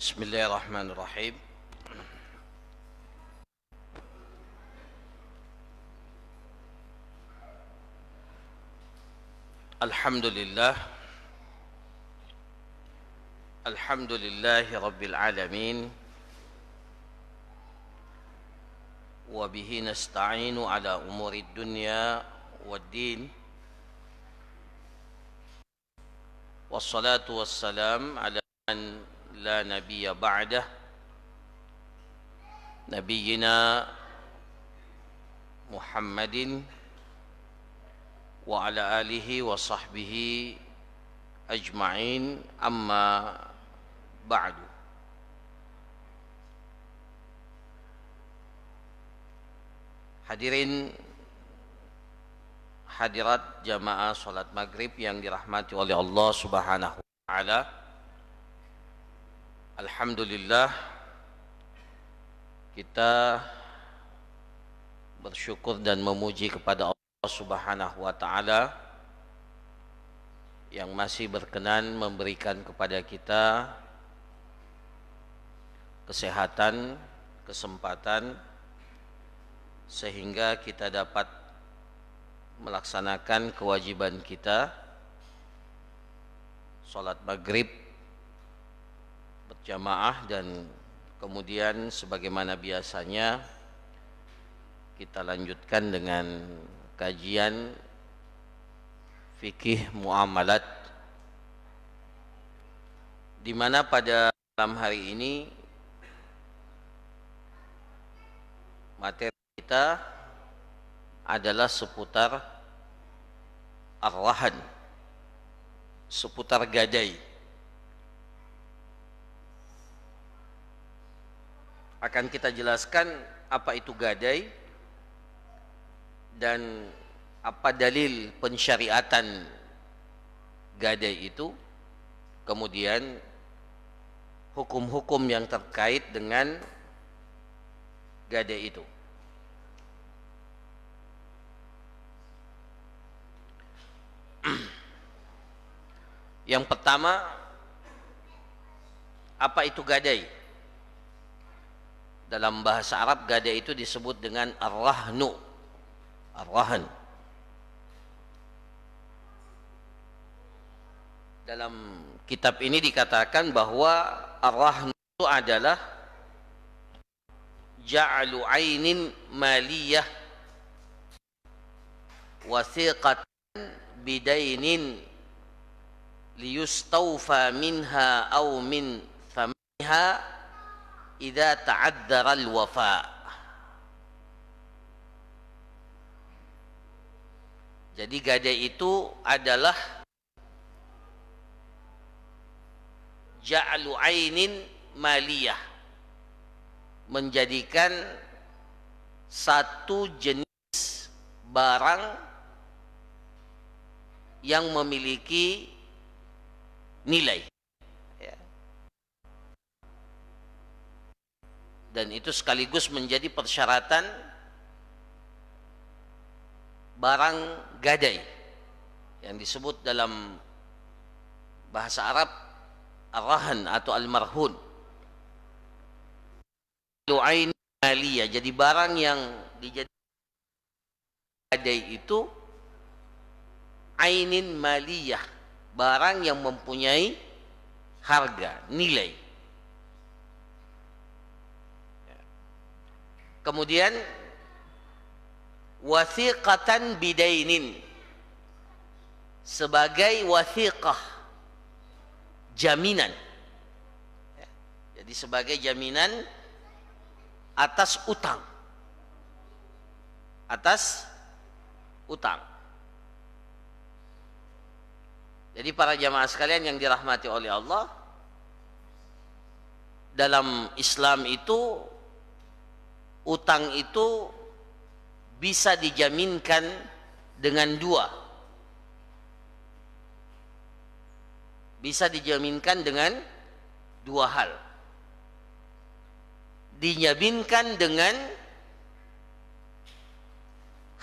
Bismillahirrahmanirrahim. Alhamdulillah. Alhamdulillahi Rabbil Alamin. Wa bihi nasta'inu ala umuri dunya waddin. Wassalatu wassalam ala man la nabiyya ba'dah. Nabiyyina Muhammadin wa ala alihi wa sahbihi ajma'in, amma ba'du. Hadirin hadirat jamaah salat maghrib yang dirahmati oleh Allah Subhanahu wa ta'ala. Alhamdulillah, kita bersyukur dan memuji kepada Allah Subhanahu wa ta'ala yang masih berkenan memberikan kepada kita kesehatan, kesempatan, sehingga kita dapat melaksanakan kewajiban kita salat maghrib berjamaah, dan kemudian sebagaimana biasanya kita lanjutkan dengan kajian fikih muamalat, di mana pada malam hari ini materi kita adalah seputar ar-rahan, seputar gadai. Akan kita jelaskan apa itu gadai dan apa dalil pensyariatan gadai itu, kemudian hukum-hukum yang terkait dengan gadai itu. Yang pertama, apa itu gadai? Dalam bahasa Arab, gadai itu disebut dengan ar-rahnu, ar-rahan. Dalam kitab ini dikatakan bahwa ar-rahnu itu adalah ja'alu ainin maliyah wasiqatan bidainin liyustawfa minha aw min thamaniha idza ta'addara al-wafa. Jadi gadai itu adalah ja'alu ainin maliyah, menjadikan satu jenis barang yang memiliki nilai, ya. Dan itu sekaligus menjadi persyaratan barang gadai yang disebut dalam bahasa Arab ar-rahan atau al-marhun. Lu'ain maliyah, jadi barang yang dijadikan gadai itu ainin maliyah, barang yang mempunyai harga, nilai. Kemudian wasiqatan bidainin, sebagai wasiqah, jaminan. Jadi sebagai jaminan atas utang, atas utang. Jadi para jamaah sekalian yang dirahmati oleh Allah, dalam Islam itu utang itu bisa dijaminkan dengan dua. Bisa dijaminkan dengan dua hal. Dijaminkan dengan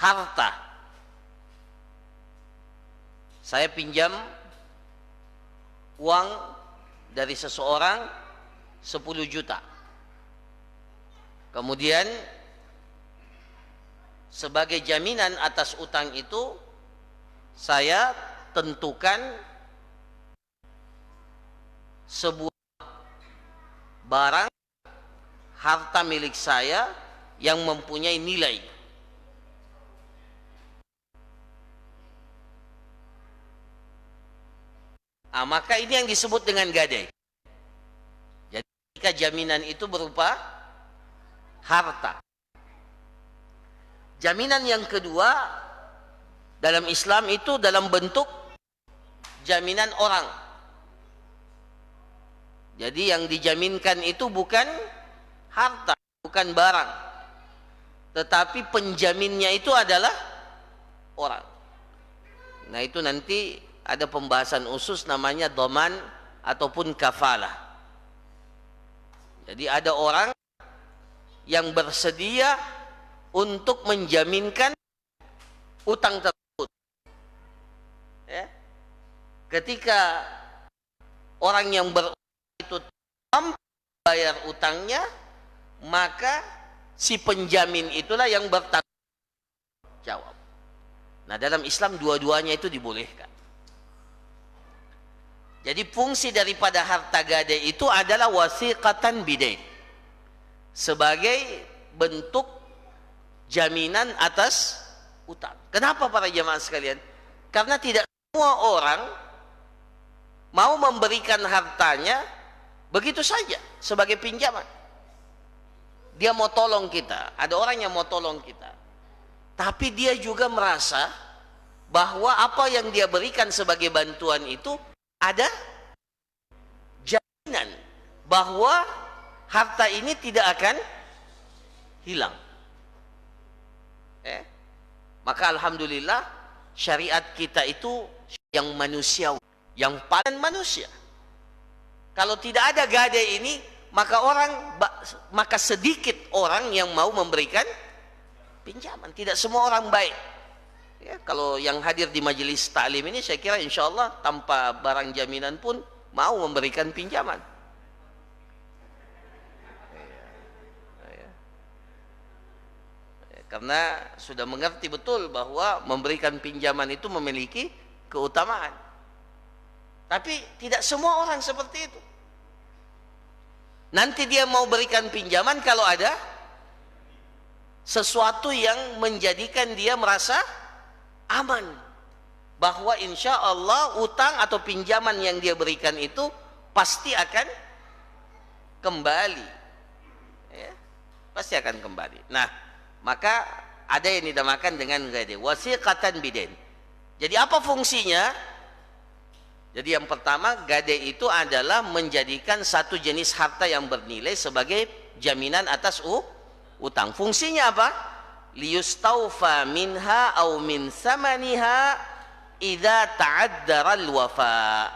harta. Saya pinjam uang dari seseorang 10 juta. Kemudian sebagai jaminan atas utang itu saya tentukan sebuah barang harta milik saya yang mempunyai nilai. Maka ini yang disebut dengan gadai. Jadi jika jaminan itu berupa harta. Jaminan yang kedua dalam Islam itu dalam bentuk jaminan orang. Jadi yang dijaminkan itu bukan harta, bukan barang, tetapi penjaminnya itu adalah orang. Nah itu nanti ada pembahasan khusus namanya dhaman ataupun kafalah. Jadi ada orang yang bersedia untuk menjaminkan utang tersebut. Ya. Ketika orang yang berutang itu mampu bayar utangnya, maka si penjamin itulah yang bertanggung jawab. Nah dalam Islam dua-duanya itu dibolehkan. Jadi fungsi daripada harta gadai itu adalah wasiqatan bidain, sebagai bentuk jaminan atas utang. Kenapa para jamaah sekalian? Karena tidak semua orang mau memberikan hartanya begitu saja sebagai pinjaman. Dia mau tolong kita, ada orang yang mau tolong kita, tapi dia juga merasa bahwa apa yang dia berikan sebagai bantuan itu ada jaminan bahwa harta ini tidak akan hilang. Maka alhamdulillah syariat kita itu yang manusiawi, yang paling manusia. Kalau tidak ada gadai ini, maka sedikit orang yang mau memberikan pinjaman. Tidak semua orang baik. Ya, kalau yang hadir di majelis taklim ini saya kira insya Allah tanpa barang jaminan pun mau memberikan pinjaman. Karena sudah mengerti betul bahwa memberikan pinjaman itu memiliki keutamaan. Tapi tidak semua orang seperti itu. Nanti dia mau berikan pinjaman kalau ada sesuatu yang menjadikan dia merasa aman, bahwa insya Allah utang atau pinjaman yang dia berikan itu pasti akan kembali, ya, pasti akan kembali. Nah, maka ada yang dinamakan dengan gadai, wasiqatan bidain. Jadi apa fungsinya? Jadi yang pertama, gadai itu adalah menjadikan satu jenis harta yang bernilai sebagai jaminan atas utang. Fungsinya apa? Liyustaufa minha au min samaniha idza ta'addara al-wafa.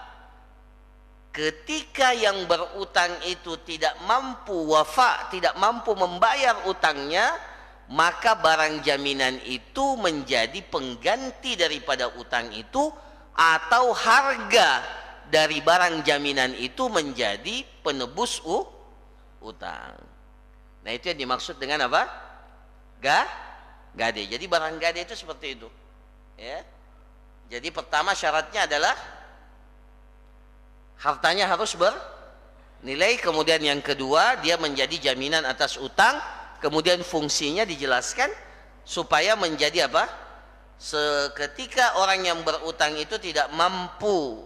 Ketika yang berutang itu tidak mampu wafa, tidak mampu membayar utangnya, maka barang jaminan itu menjadi pengganti daripada utang itu, atau harga dari barang jaminan itu menjadi penebus utang. Nah itu yang dimaksud dengan apa? Gadai. Jadi barang gadai itu seperti itu, ya. Jadi pertama syaratnya adalah hartanya harus bernilai. Kemudian yang kedua, dia menjadi jaminan atas utang. Kemudian fungsinya dijelaskan supaya menjadi apa? Seketika orang yang berutang itu tidak mampu,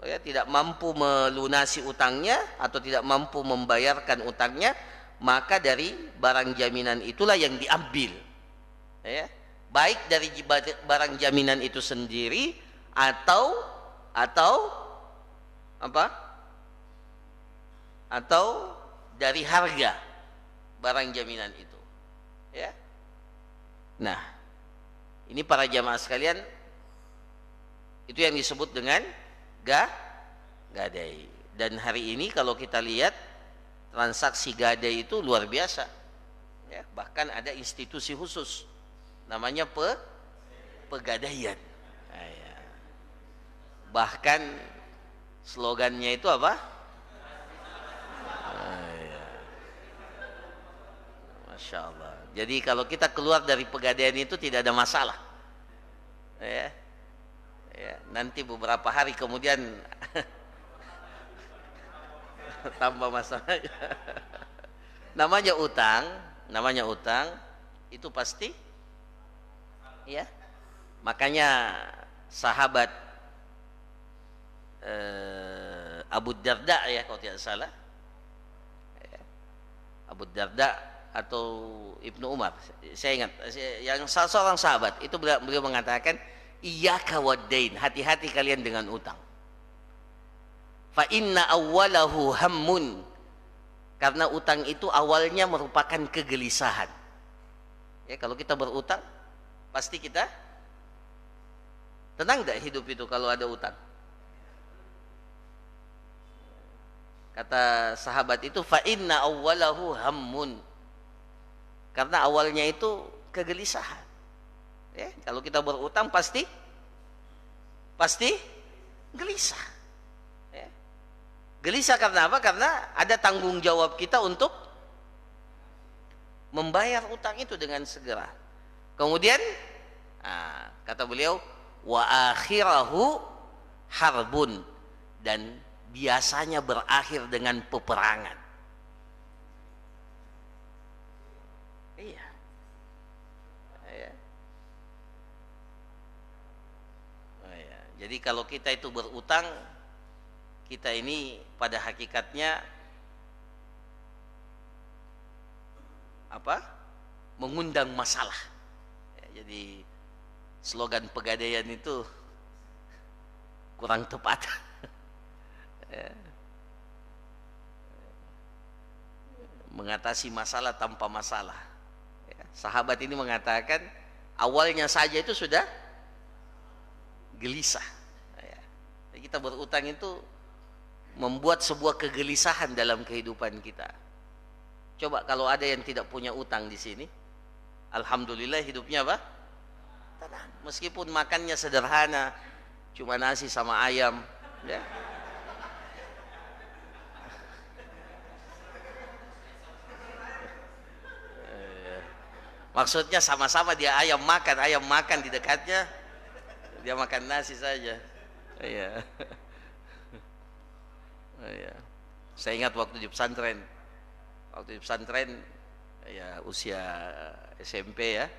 ya, tidak mampu melunasi utangnya atau tidak mampu membayarkan utangnya, maka dari barang jaminan itulah yang diambil, ya, baik dari barang jaminan itu sendiri atau apa? Atau dari harga barang jaminan itu, ya. Nah, ini para jamaah sekalian, itu yang disebut dengan gadai. Dan hari ini kalau kita lihat transaksi gadai itu luar biasa, ya, bahkan ada institusi khusus namanya pegadaian. Nah, ya. Bahkan slogannya itu apa? Nah, Masya Allah. Jadi kalau kita keluar dari pegadaian itu tidak ada masalah. Ya, ya. Nanti beberapa hari kemudian tambah masalah. namanya utang itu pasti, ya. Makanya sahabat Abu Darda, ya kalau tidak salah, Abu Darda atau Ibnu Umar, saya ingat, yang salah seorang sahabat itu beliau mengatakan, iyyaka wad-dain, hati-hati kalian dengan utang. Fa inna awwalahu hammun, karena utang itu awalnya merupakan kegelisahan. Ya, kalau kita berutang pasti kita tenang enggak hidup itu kalau ada utang? Kata sahabat itu, fa inna awwalahu hammun, karena awalnya itu kegelisahan. Ya, kalau kita berutang pasti gelisah. Ya. Gelisah karena apa? Karena ada tanggung jawab kita untuk membayar utang itu dengan segera. Kemudian kata beliau, wa akhirahu harbun, dan biasanya berakhir dengan peperangan. Iya. Ya. Oh, ya. Jadi kalau kita itu berutang, kita ini pada hakikatnya apa? Mengundang masalah. Ya, jadi slogan pegadaian itu kurang tepat. Ya. Mengatasi masalah tanpa masalah. Ya. Sahabat ini mengatakan awalnya saja itu sudah gelisah. Ya. Jadi kita berutang itu membuat sebuah kegelisahan dalam kehidupan kita. Coba kalau ada yang tidak punya utang di sini, alhamdulillah hidupnya apa? Tenang. Meskipun makannya sederhana, cuma nasi sama ayam, ya. Maksudnya sama-sama dia ayam makan di dekatnya, dia makan nasi saja. Iya. Iya. Saya ingat waktu di pesantren, ya usia SMP ya,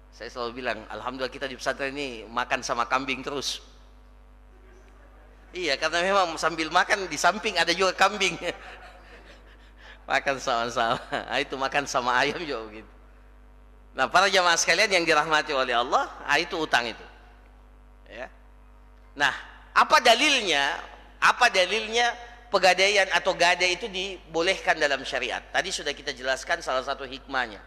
saya selalu bilang, alhamdulillah kita di pesantren ini makan sama kambing terus. Iya, karena memang sambil makan di samping ada juga kambing. Makan sama-sama. Itu makan sama ayam juga begitu. Nah, para jamaah sekalian yang dirahmati oleh Allah, itu utang itu. Ya. Nah, apa dalilnya? Apa dalilnya pegadaian atau gadai itu dibolehkan dalam syariat? Tadi sudah kita jelaskan salah satu hikmahnya.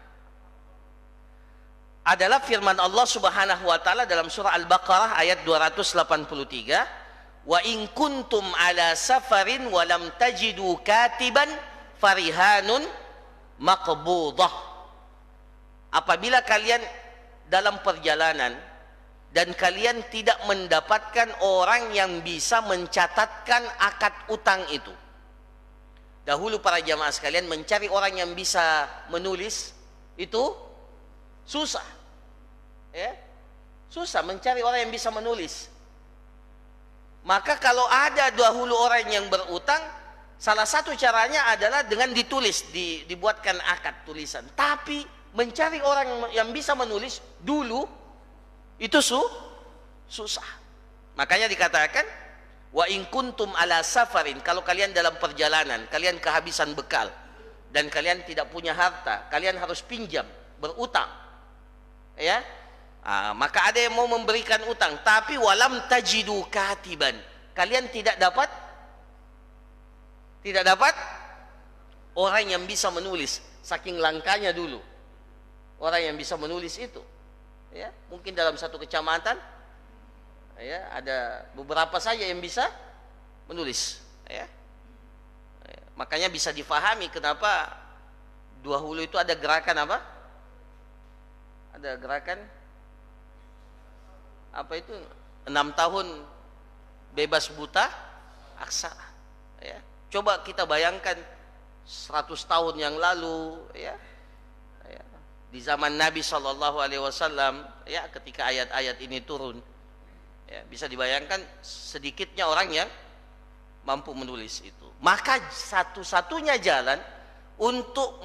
Adalah firman Allah Subhanahu wa taala dalam surah Al-Baqarah ayat 283, "Wa in kuntum ala safarin wa lam tajidu katiban farihanun maqbudah." Apabila kalian dalam perjalanan dan kalian tidak mendapatkan orang yang bisa mencatatkan akad utang itu. Dahulu para jamaah sekalian mencari orang yang bisa menulis itu susah. Ya? Susah mencari orang yang bisa menulis. Maka kalau ada dahulu orang yang berutang, salah satu caranya adalah dengan ditulis, dibuatkan akad tulisan. Tapi mencari orang yang bisa menulis dulu itu susah. Makanya dikatakan, wa in kuntum ala safarin, kalau kalian dalam perjalanan, kalian kehabisan bekal dan kalian tidak punya harta, kalian harus pinjam, berutang. Ya. Maka ada yang mau memberikan utang, tapi walam tajidu katiban, kalian tidak dapat orang yang bisa menulis, saking langkanya dulu orang yang bisa menulis itu. Ya, mungkin dalam satu kecamatan ya ada beberapa saja yang bisa menulis, ya. Makanya bisa difahami kenapa dahulu itu ada gerakan apa? Ada gerakan apa itu? 6 tahun bebas buta aksara. Ya. Coba kita bayangkan 100 tahun yang lalu, ya. di zaman Nabi Shallallahu Alaihi Wasallam, ya, ketika ayat-ayat ini turun, ya, bisa dibayangkan sedikitnya orang yang mampu menulis itu. Maka satu-satunya jalan untuk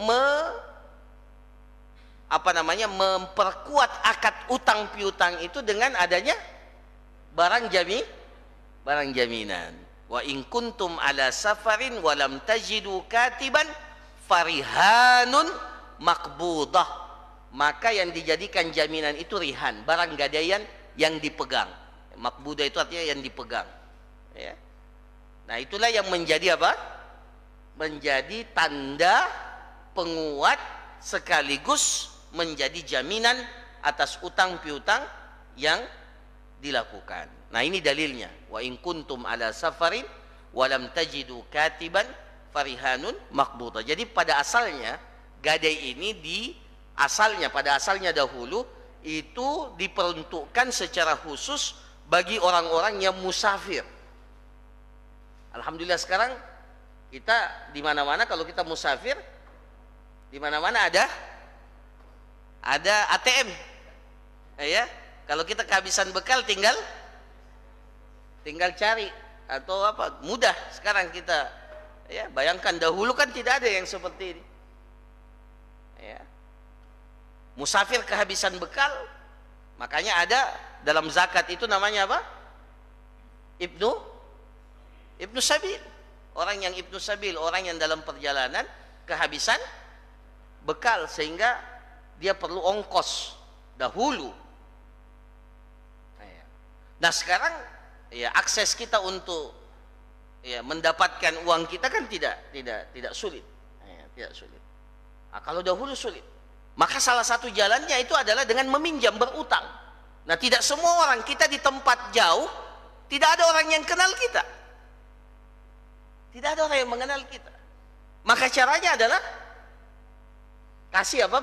memperkuat akad utang piutang itu dengan adanya barang jaminan. Wa in kuntum ala safarin wa lam tajidu katiban farihanun maqbudah. Maka yang dijadikan jaminan itu rihan, barang gadaian yang dipegang. Maqbudah itu artinya yang dipegang, ya. Nah, itulah yang menjadi apa? Menjadi tanda penguat sekaligus menjadi jaminan atas utang piutang yang dilakukan. Nah, ini dalilnya. Wa in kuntum ala safarin wa lam tajidu katiban farihanun maqbudah. Jadi pada asalnya gadai ini pada asalnya dahulu itu diperuntukkan secara khusus bagi orang-orang yang musafir. Alhamdulillah sekarang kita di mana-mana kalau kita musafir, di mana-mana ada ATM, ya. Kalau kita kehabisan bekal tinggal cari atau apa, mudah sekarang kita, ya. Bayangkan dahulu kan tidak ada yang seperti ini, ya. Musafir kehabisan bekal, makanya ada dalam zakat itu namanya apa? Ibnu Sabil. Orang yang Ibnu Sabil, orang yang dalam perjalanan kehabisan bekal sehingga dia perlu ongkos dahulu. Nah, sekarang, ya, akses kita untuk, ya, mendapatkan uang kita kan tidak sulit, ya, tidak sulit. Nah, kalau dahulu sulit, maka salah satu jalannya itu adalah dengan meminjam, berutang. Nah, tidak semua orang, kita di tempat jauh tidak ada orang yang kenal kita, tidak ada orang yang mengenal kita. Maka caranya adalah kasih apa?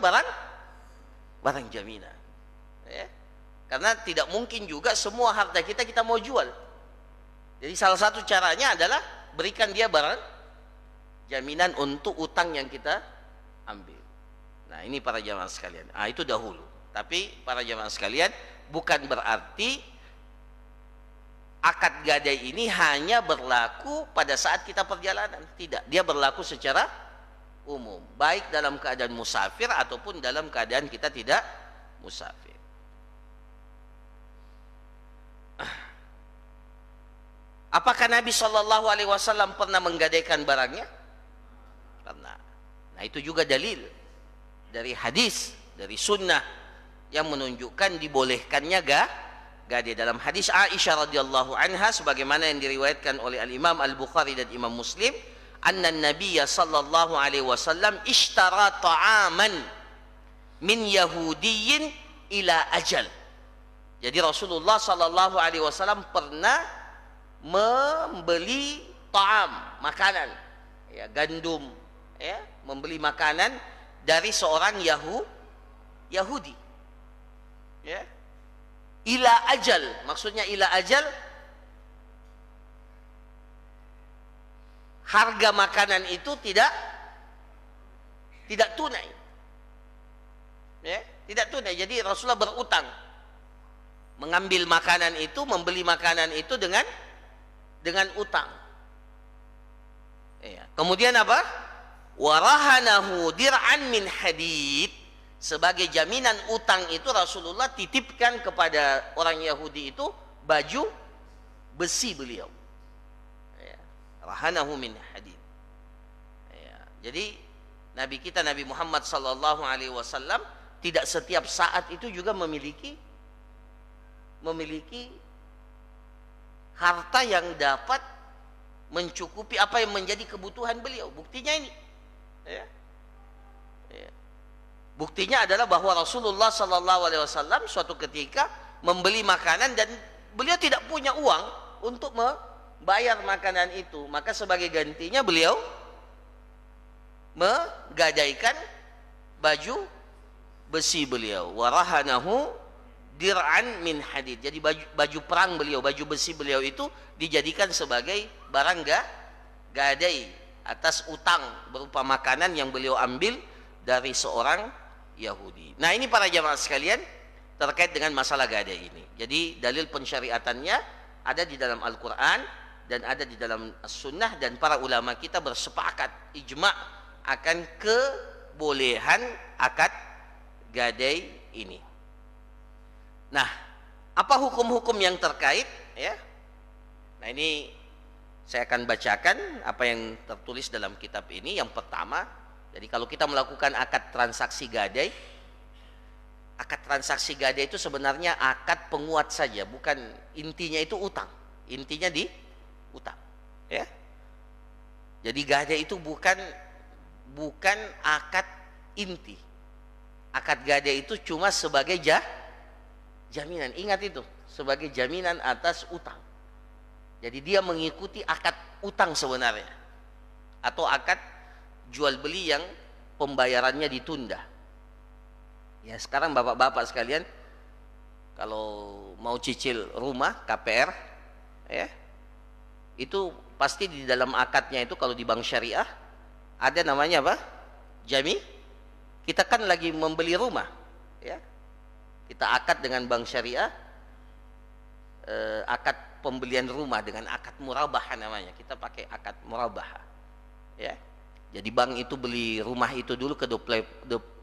Barang jaminan, ya. Karena tidak mungkin juga semua harta kita mau jual. Jadi salah satu caranya adalah berikan dia barang jaminan untuk utang yang kita ambil. Nah, ini para jamaah sekalian. Itu dahulu. Tapi para jamaah sekalian, bukan berarti akad gadai ini hanya berlaku pada saat kita perjalanan. Tidak, dia berlaku secara umum, baik dalam keadaan musafir ataupun dalam keadaan kita tidak musafir. Apakah Nabi Shallallahu Alaihi Wasallam pernah menggadaikan barangnya? Pernah. Nah, itu juga dalil dari hadis, dari sunnah yang menunjukkan dibolehkannya gadai. Dalam hadis Aisyah radhiyallahu anha sebagaimana yang diriwayatkan oleh Al-Imam Al-Bukhari dan Imam Muslim, anna Nabiyya sallallahu alaihi wasallam ishtara ta'aman min yahudiyyin ila ajal. Jadi Rasulullah sallallahu alaihi wasallam pernah membeli ta'am, makanan, ya, gandum, ya, membeli makanan dari seorang Yahudi, ya, ila ajal. Maksudnya ila ajal, harga makanan itu tidak tunai, ya, tidak tunai. Jadi Rasulullah berutang, mengambil makanan itu, membeli makanan itu dengan utang, ya. Kemudian apa? Warahanahu dir'an min hadid. Sebagai jaminan utang itu Rasulullah titipkan kepada orang Yahudi itu baju besi beliau, ya. Rahanahu min hadid, ya. Jadi Nabi kita Nabi Muhammad sallallahu alaihi wasallam tidak setiap saat itu juga memiliki harta yang dapat mencukupi apa yang menjadi kebutuhan beliau. Buktinya ini, ya. Ya. Buktinya adalah bahwa Rasulullah sallallahu alaihi wasallam suatu ketika membeli makanan dan beliau tidak punya uang untuk membayar makanan itu. Maka sebagai gantinya beliau menggadaikan baju besi beliau. Warahanahu dir'an min hadid. Jadi baju perang beliau, baju besi beliau itu dijadikan sebagai barang gadai atas utang berupa makanan yang beliau ambil dari seorang Yahudi. Nah, ini para jamaah sekalian terkait dengan masalah gadai ini. Jadi dalil pensyariatannya ada di dalam Al-Quran dan ada di dalam Sunnah, dan para ulama kita bersepakat ijma' akan kebolehan akad gadai ini. Nah, apa hukum-hukum yang terkait ya? Nah, ini saya akan bacakan apa yang tertulis dalam kitab ini. Yang pertama, jadi kalau kita melakukan akad transaksi gadai, akad transaksi gadai itu sebenarnya akad penguat saja, bukan intinya itu utang. Intinya di utang, ya. Jadi gadai itu bukan akad inti. Akad gadai itu cuma sebagai jaminan. Ingat itu, sebagai jaminan atas utang. Jadi dia mengikuti akad utang sebenarnya, atau akad jual beli yang pembayarannya ditunda. Ya, sekarang bapak-bapak sekalian kalau mau cicil rumah KPR ya, itu pasti di dalam akadnya itu, kalau di bank syariah ada namanya apa? Kita kan lagi membeli rumah ya. Kita akad dengan bank syariah, akad pembelian rumah dengan akad murabah namanya. Kita pakai akad murabah ya. Jadi bank itu beli rumah itu dulu ke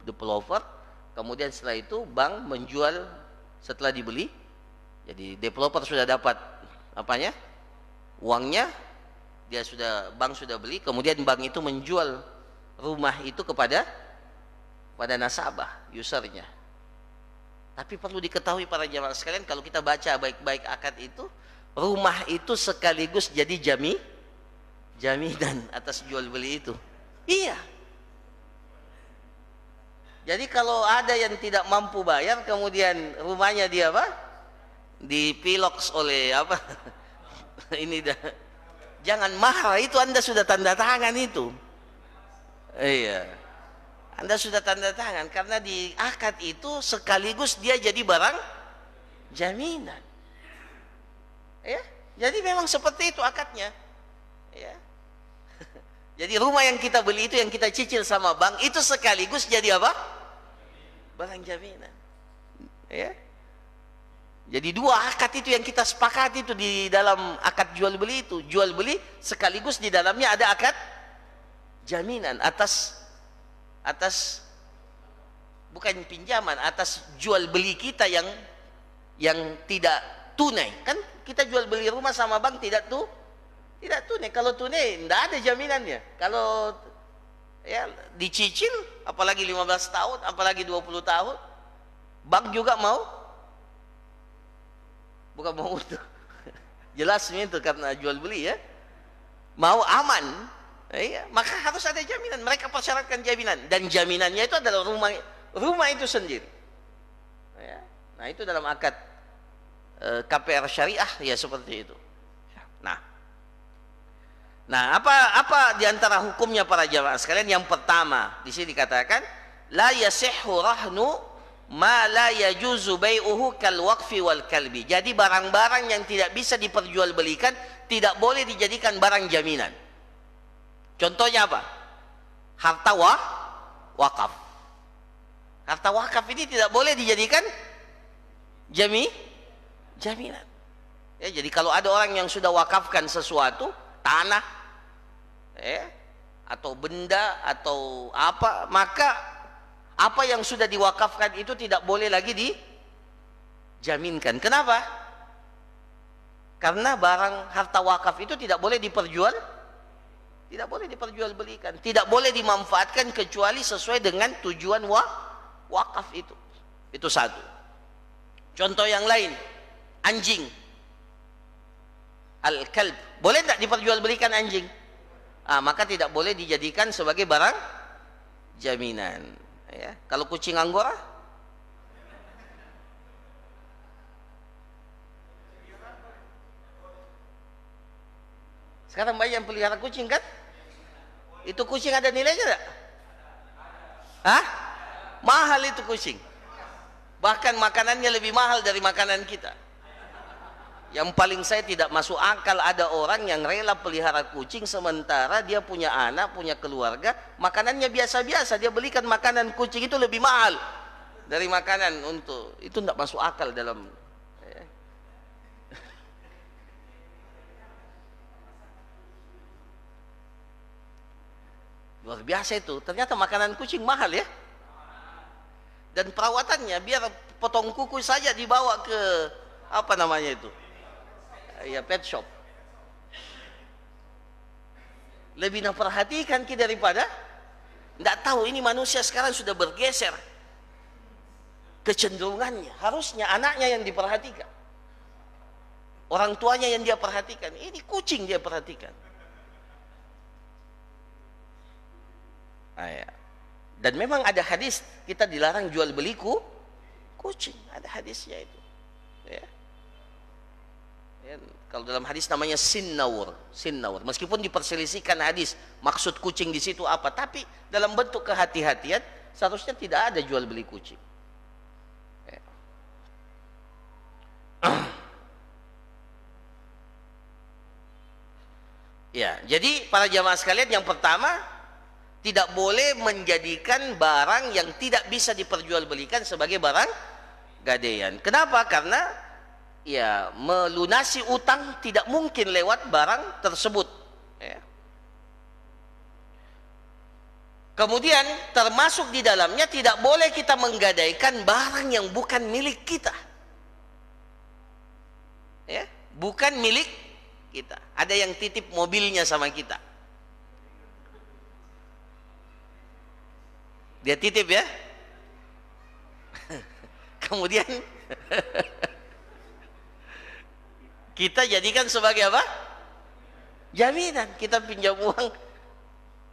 developer, kemudian setelah itu bank menjual setelah dibeli. Jadi developer sudah dapat apanya? Uangnya, bank sudah beli, kemudian bank itu menjual rumah itu kepada nasabah, usernya. Tapi perlu diketahui para jamaah sekalian, kalau kita baca baik-baik akad itu, rumah itu sekaligus jadi jaminan atas jual beli itu. Iya. Jadi kalau ada yang tidak mampu bayar, kemudian rumahnya dia apa? Dipiloks oleh apa? Ini dah. Jangan marah, itu Anda sudah tanda tangan itu. Iya. Anda sudah tanda tangan, karena di akad itu sekaligus dia jadi barang jaminan. Ya, jadi memang seperti itu akadnya. Ya. Jadi rumah yang kita beli itu, yang kita cicil sama bank itu sekaligus jadi apa? Barang jaminan. Ya. Jadi dua akad itu yang kita sepakati itu di dalam akad jual beli itu. Jual beli sekaligus di dalamnya ada akad jaminan atas bukan pinjaman, atas jual beli kita yang tidak tunai. Kan kita jual beli rumah sama bank tidak tunai. Kalau tunai tidak ada jaminannya. Kalau ya dicicil, apalagi 15 tahun, apalagi 20 tahun, bank juga bukan mau untuk jelas itu karena jual beli ya, mau aman. Iya, maka harus ada jaminan. Mereka persyaratkan jaminan, dan jaminannya itu adalah rumah itu sendiri. Ya. Nah, itu dalam akad KPR syariah ya seperti itu. Nah, apa diantara hukumnya para jamaah sekalian? Yang pertama di sini dikatakan la yasihhu rahnu ma la yajuzu bai'uhu kal waqfi wal kalbi. Jadi barang-barang yang tidak bisa diperjualbelikan tidak boleh dijadikan barang jaminan. Contohnya apa? Harta wakaf. Harta wakaf ini tidak boleh dijadikan jaminan. Ya, jadi kalau ada orang yang sudah wakafkan sesuatu, tanah, atau benda atau apa, maka apa yang sudah diwakafkan itu tidak boleh lagi dijaminkan. Kenapa? Karena barang harta wakaf itu tidak boleh diperjualbelikan, tidak boleh dimanfaatkan kecuali sesuai dengan tujuan wakaf itu. Itu satu. Contoh yang lain, anjing, al-kalb, boleh tidak diperjualbelikan anjing? Maka tidak boleh dijadikan sebagai barang jaminan. Ya. Kalau kucing Anggora, sekarang banyak yang pelihara kucing kan? Itu kucing ada nilainya tidak? Mahal itu kucing. Bahkan makanannya lebih mahal dari makanan kita. Yang paling saya tidak masuk akal, ada orang yang rela pelihara kucing sementara dia punya anak, punya keluarga, makanannya biasa-biasa, dia belikan makanan kucing itu lebih mahal dari makanan untuk itu, tidak masuk akal dalam luar biasa itu. Ternyata makanan kucing mahal ya, dan perawatannya biar potong kuku saja dibawa ke apa namanya itu ya, pet shop. Lebih memperhatikan kita daripada tidak tahu. Ini manusia sekarang sudah bergeser kecenderungannya, harusnya anaknya yang diperhatikan, orang tuanya yang dia perhatikan, ini kucing dia perhatikan. Dan memang ada hadis kita dilarang jual beli kucing, ada hadisnya itu ya. Kalau dalam hadis namanya sinnawur, meskipun diperselisihkan hadis maksud kucing di situ apa, tapi dalam bentuk kehati-hatian seharusnya tidak ada jual beli kucing ya. Jadi para jamaah sekalian, yang pertama, tidak boleh menjadikan barang yang tidak bisa diperjualbelikan sebagai barang gadaian. Kenapa? Karena ya, melunasi utang tidak mungkin lewat barang tersebut ya. Kemudian termasuk di dalamnya tidak boleh kita menggadaikan barang yang bukan milik kita ya, bukan milik kita. Ada yang titip mobilnya sama kita, dia titip ya kemudian kita jadikan sebagai apa? Jaminan. Kita pinjam uang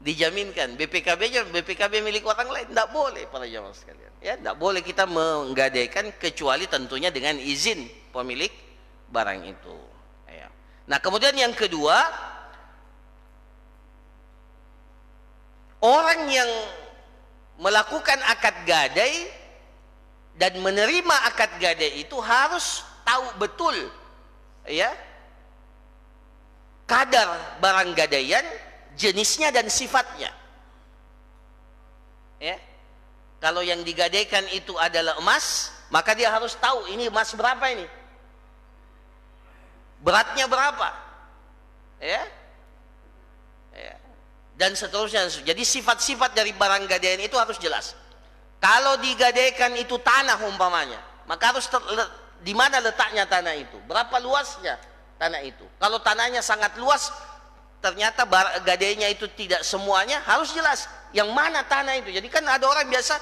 dijaminkan, BPKB-nya BPKB milik orang lain. Tidak boleh para jamaah sekalian ya, tidak boleh kita menggadaikan kecuali tentunya dengan izin pemilik barang itu ya. Nah kemudian yang kedua, orang yang melakukan akad gadai dan menerima akad gadai itu harus tahu betul ya kadar barang gadaian, jenisnya dan sifatnya ya. Kalau yang digadaikan itu adalah emas, maka dia harus tahu ini emas berapa, ini beratnya berapa ya, ya. Dan seterusnya. Jadi sifat-sifat dari barang gadaian itu harus jelas. Kalau digadaikan itu tanah umpamanya, maka harus di mana letaknya tanah itu, berapa luasnya tanah itu. Kalau tanahnya sangat luas, ternyata gadainya itu tidak semuanya, harus jelas yang mana tanah itu. Jadi kan ada orang biasa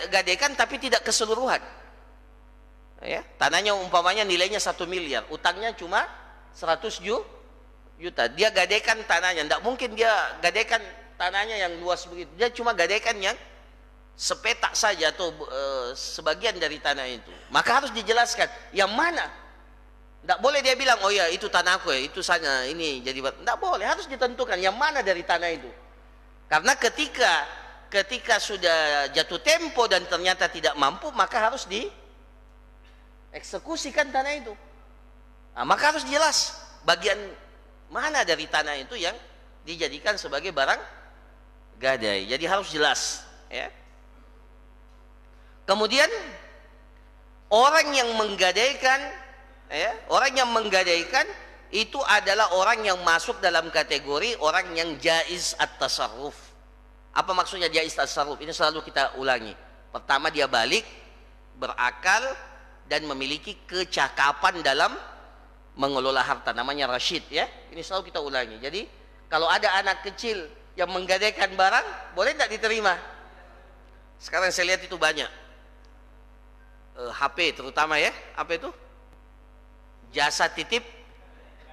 gadaikan tapi tidak keseluruhan ya. Tanahnya umpamanya nilainya 1 miliar, utangnya cuma 100 juta, dia gadaikan tanahnya. Tidak mungkin dia gadaikan tanahnya yang luas begitu, dia cuma gadaikan yang sepetak saja atau sebagian dari tanah itu. Maka harus dijelaskan yang mana. Tidak boleh dia bilang, oh ya itu tanahku ya, itu sana ini jadi. Tidak boleh, harus ditentukan yang mana dari tanah itu. Karena ketika sudah jatuh tempo dan ternyata tidak mampu, maka harus dieksekusikan tanah itu. Nah, maka harus jelas bagian mana dari tanah itu yang dijadikan sebagai barang gadai. Jadi harus jelas ya. Kemudian orang yang menggadaikan ya, orang yang menggadaikan itu adalah orang yang masuk dalam kategori orang yang jaiz at-tasarruf. Apa maksudnya jaiz at-tasarruf? Ini selalu kita ulangi. Pertama, dia balik, berakal, dan memiliki kecakapan dalam mengelola harta, namanya rasyid ya. Ini selalu kita ulangi. Jadi kalau ada anak kecil yang menggadaikan barang, boleh tidak diterima? Sekarang saya lihat itu banyak. HP terutama ya, apa itu? Jasa titip,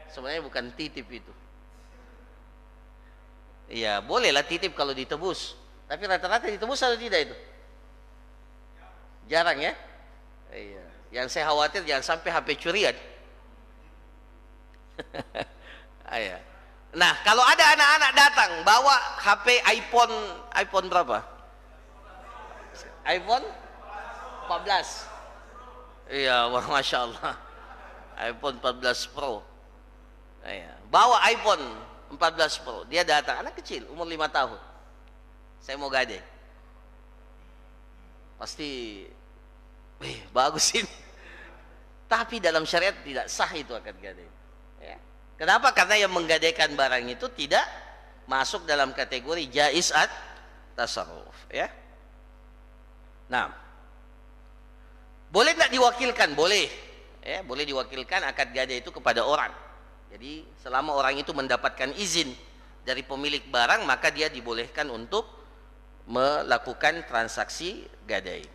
sebenarnya bukan titip itu. Iya, bolehlah titip kalau ditebus. Tapi rata-rata ditebus atau tidak itu? Jarang ya? Iya. Yang saya khawatir jangan sampai HP curian. Iya. Nah, kalau ada anak-anak datang bawa HP iPhone berapa? iPhone 14. Iya, wah, masya Allah. iPhone 14 Pro. Ya. Bawa iPhone 14 Pro. Dia datang, anak kecil, umur 5 tahun. Saya mau gade. Pasti, bagus ini. Tapi dalam syariat tidak sah itu akad gade. Ya. Kenapa? Karena yang menggadaikan barang itu tidak masuk dalam kategori jaiz at-tasarruf. Ya. Nah, boleh tidak diwakilkan? Boleh. Ya, boleh diwakilkan akad gade itu kepada orang. Jadi selama orang itu mendapatkan izin dari pemilik barang, maka dia dibolehkan untuk melakukan transaksi gadai.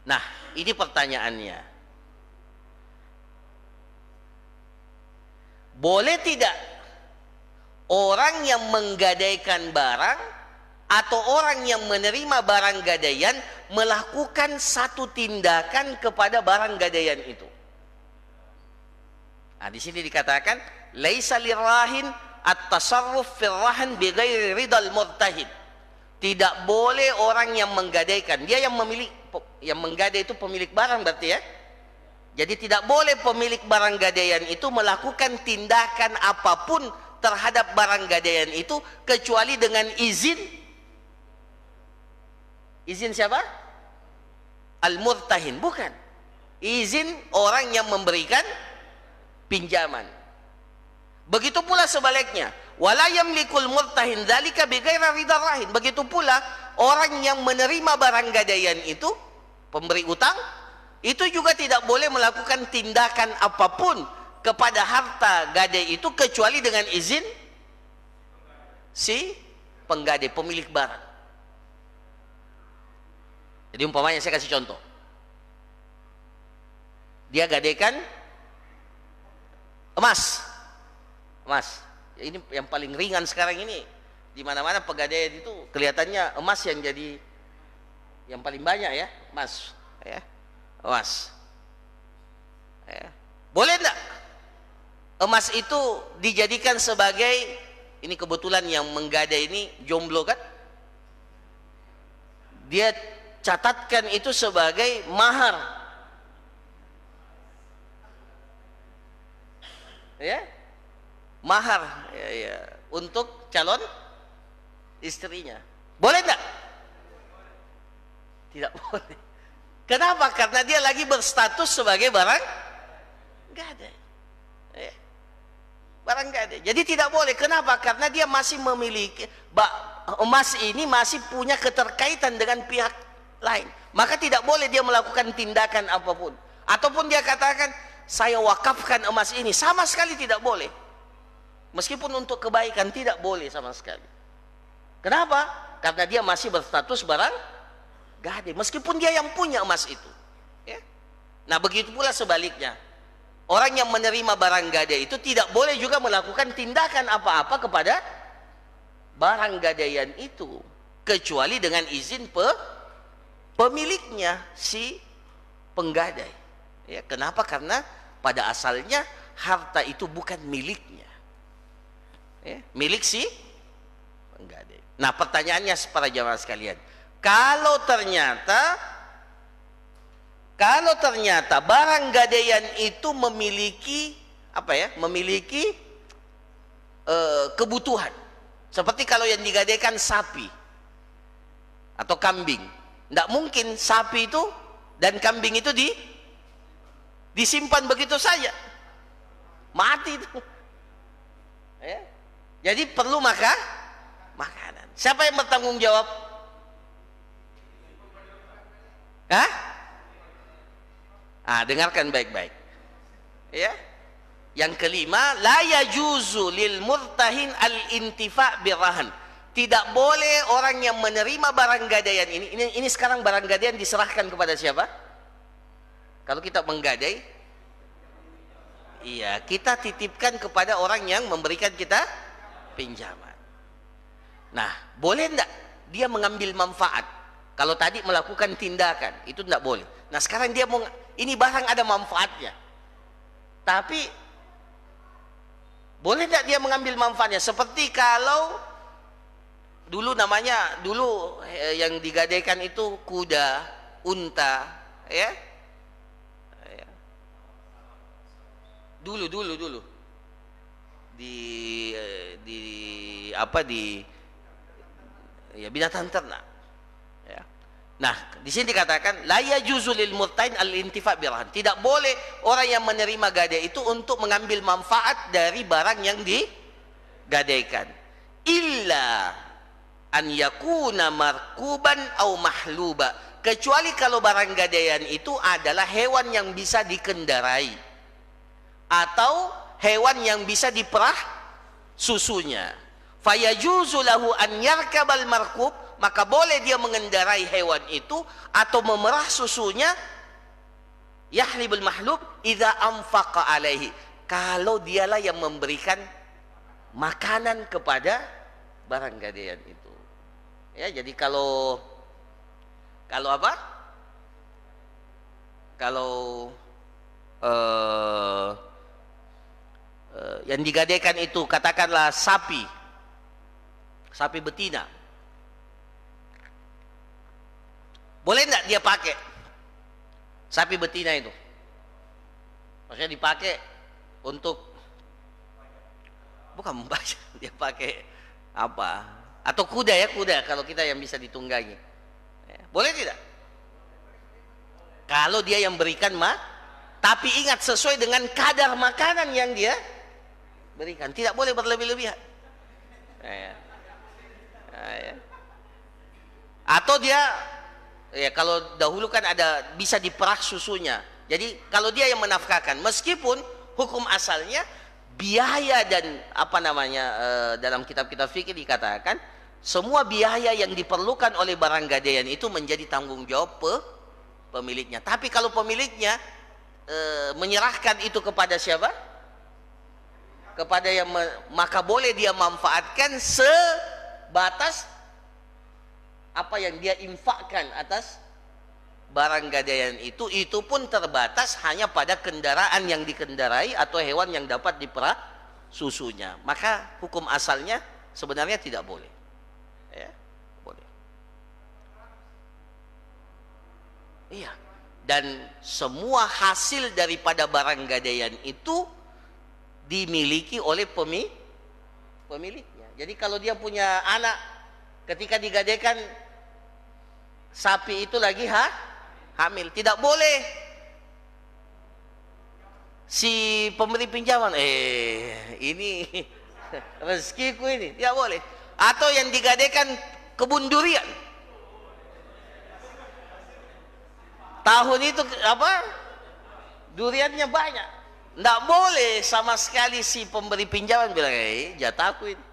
Nah, ini pertanyaannya. Boleh tidak orang yang menggadaikan barang atau orang yang menerima barang gadaian melakukan satu tindakan kepada barang gadaian itu? Nah, di sini dikatakan laisa lirahin at-tasarruf fil rahan bighairi ridal murtahin. Tidak boleh orang yang menggadaikan, dia yang memiliki, yang menggadai itu pemilik barang berarti ya. Jadi tidak boleh pemilik barang gadaian itu melakukan tindakan apapun terhadap barang gadaian itu kecuali dengan izin siapa? Al-murtahin, bukan. Izin orang yang memberikan pinjaman. Begitu pula sebaliknya, wala yamlikul murtahin dzalika bighairi ridar rahin. Begitu pula orang yang menerima barang gadaian itu, pemberi utang, itu juga tidak boleh melakukan tindakan apapun kepada harta gadai itu kecuali dengan izin si penggadai, pemilik barang. Jadi umpamanya saya kasih contoh, dia gadaikan emas. Ini yang paling ringan sekarang ini. Di mana-mana pegadaian itu kelihatannya emas yang jadi yang paling banyak ya, emas. Ya, emas. Ya. Boleh enggak emas itu dijadikan sebagai, ini kebetulan yang menggadai ini jomblo kan? Dia catatkan itu sebagai mahar. Ya, mahar ya, untuk calon istrinya. Boleh enggak? Tidak boleh. Kenapa? Karena dia lagi berstatus sebagai barang gadai. Ya, barang gadai. Jadi tidak boleh. Kenapa? Karena dia masih memiliki emas ini, masih punya keterkaitan dengan pihak lain. Maka tidak boleh dia melakukan tindakan apapun. Ataupun dia katakan, saya wakafkan emas ini, sama sekali tidak boleh. Meskipun untuk kebaikan tidak boleh sama sekali. Kenapa? Karena dia masih berstatus barang gadai, meskipun dia yang punya emas itu. Ya. Nah, begitu pula sebaliknya. Orang yang menerima barang gadai itu tidak boleh juga melakukan tindakan apa-apa kepada barang gadaian itu, kecuali dengan izin pemiliknya, si penggadai. Ya, kenapa? Karena pada asalnya harta itu bukan miliknya, ya, milik si penggadai. Nah, pertanyaannya para jamaah sekalian, kalau ternyata barang gadaian itu memiliki apa ya? Memiliki kebutuhan. Seperti kalau yang digadaikan sapi atau kambing, tidak mungkin sapi itu dan kambing itu disimpan begitu saja, mati itu. Ya. Jadi perlu makanan. Siapa yang bertanggung jawab? Hah? Dengarkan baik-baik. Ya. Yang kelima, la yajuzu lil murtahin al-intifa' birrahan. Tidak boleh orang yang menerima barang gadaian ini sekarang barang gadaian diserahkan kepada siapa? Kalau kita menggadai, iya, kita titipkan kepada orang yang memberikan kita pinjaman. Nah, boleh enggak dia mengambil manfaat? Kalau tadi melakukan tindakan, itu enggak boleh. Nah, sekarang dia mau, ini barang ada manfaatnya. Tapi boleh enggak dia mengambil manfaatnya? Seperti kalau dulu yang digadaikan itu kuda, unta, ya. dulu di apa di ya binatang ternak ya. Nah, di sini dikatakan la yajuzu lil murtain al intifa birahan. Tidak boleh orang yang menerima gadai itu untuk mengambil manfaat dari barang yang digadaikan. Illa an yakuna markuban au mahluba. Kecuali kalau barang gadaian itu adalah hewan yang bisa dikendarai atau hewan yang bisa diperah susunya. Fayajuzu lahu an yarkabal markub, maka boleh dia mengendarai hewan itu atau memerah susunya, yahlibul mahlub idza anfaqa alaihi, kalau dialah yang memberikan makanan kepada barang gadaian itu ya. Jadi kalau apa, kalau yang digadaikan itu katakanlah sapi betina, boleh enggak dia pakai sapi betina itu? Maksudnya dipakai untuk bukan membaca, dia pakai apa? Atau kuda ya, kuda kalau kita yang bisa ditunggangi. Ya, boleh tidak? Kalau dia yang berikan tapi ingat sesuai dengan kadar makanan yang dia berikan, tidak boleh berlebih-lebihan. Ya. Ya. Atau dia ya, kalau dahulu kan ada bisa diperah susunya. Jadi kalau dia yang menafkahkan, meskipun hukum asalnya biaya dan apa namanya dalam kitab-kitab fikih dikatakan semua biaya yang diperlukan oleh barang gadaian itu menjadi tanggung jawab pemiliknya. Tapi kalau pemiliknya menyerahkan itu kepada siapa? Kepada yang maka boleh dia manfaatkan sebatas apa yang dia infakkan atas barang gadaian itu pun terbatas hanya pada kendaraan yang dikendarai atau hewan yang dapat diperah susunya. Maka hukum asalnya sebenarnya tidak boleh ya, boleh. Iya, dan semua hasil daripada barang gadaian itu dimiliki oleh pemiliknya. Jadi kalau dia punya anak, ketika digadaikan sapi itu lagi hamil, tidak boleh si pemberi pinjaman ini rezekiku ini, tidak boleh. Atau yang digadaikan kebun durian, tahun itu apa duriannya banyak, tidak boleh sama sekali si pemberi pinjaman bilang jatahku ini,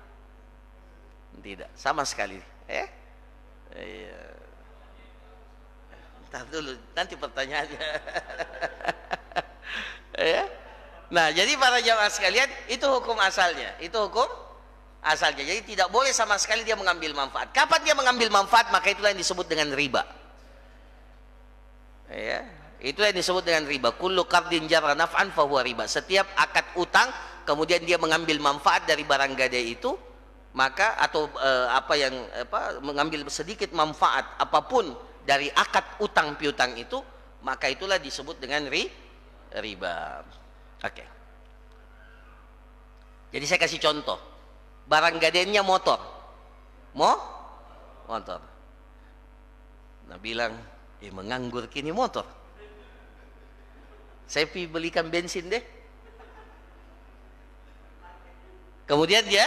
tidak sama sekali Ntar dulu, nanti pertanyaannya. Ya. Nah, jadi para jamaah sekalian, itu hukum asalnya. Itu hukum asalnya. Jadi tidak boleh sama sekali dia mengambil manfaat. Kapan dia mengambil manfaat, maka itulah yang disebut dengan riba. Ya, itulah yang disebut dengan riba. Kullu qardin jarra naf'an fahuwa riba. Setiap akad utang kemudian dia mengambil manfaat dari barang gadai itu, maka atau mengambil sedikit manfaat apapun dari akad utang piutang itu, maka itulah disebut dengan riba. Oke. Jadi saya kasih contoh. Barang gadaiannya motor. Motor. Nah bilang, menganggur kini motor. Saya belikan bensin deh. Kemudian dia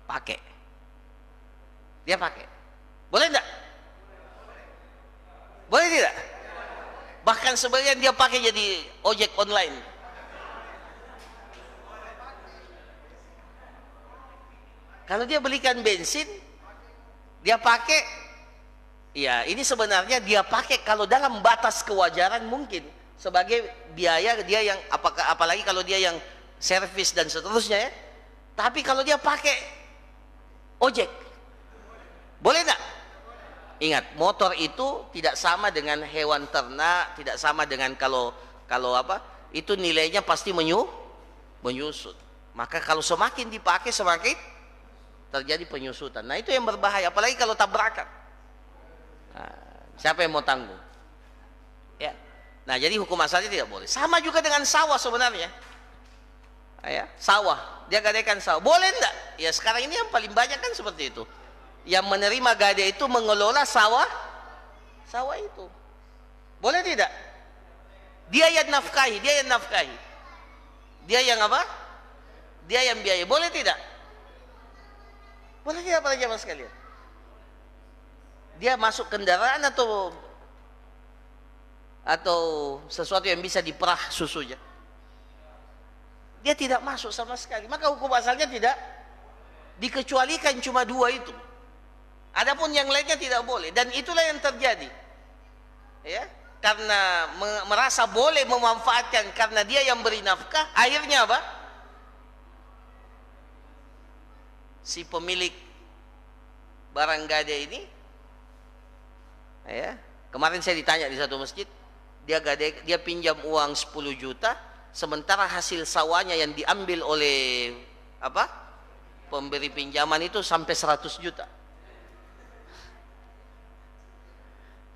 pakai. Boleh enggak? Boleh tidak? Bahkan sebagian dia pakai jadi ojek online. Kalau dia belikan bensin, dia pakai, ya ini sebenarnya dia pakai kalau dalam batas kewajaran mungkin sebagai biaya dia yang apalagi kalau dia yang servis dan seterusnya ya. Tapi kalau dia pakai ojek, boleh enggak? Ingat, motor itu tidak sama dengan hewan ternak, tidak sama dengan kalau itu nilainya pasti menyusut. Maka kalau semakin dipakai semakin terjadi penyusutan. Nah itu yang berbahaya, apalagi kalau tabrakan. Nah, siapa yang mau tanggung? Ya, Nah, jadi hukum asalnya tidak boleh. Sama juga dengan sawah sebenarnya. Ya, sawah, dia gadaikan sawah. Boleh enggak? Ya sekarang ini yang paling banyak kan seperti itu. Yang menerima gade itu mengelola sawah itu. Boleh tidak? Dia yang nafkahi, Dia yang apa? Dia yang biaya. Boleh tidak? Boleh tidak para jamaah sekalian? Dia masuk kendaraan atau sesuatu yang bisa diperah susunya. Dia tidak masuk sama sekali. Maka hukum asalnya tidak dikecualikan, cuma dua itu. Adapun yang lainnya tidak boleh, dan itulah yang terjadi. Ya, karena merasa boleh memanfaatkan karena dia yang beri nafkah, akhirnya apa? Si pemilik barang gade ini, ya, kemarin saya ditanya di satu masjid, dia pinjam uang 10 juta, sementara hasil sawahnya yang diambil oleh apa? Pemberi pinjaman itu sampai 100 juta.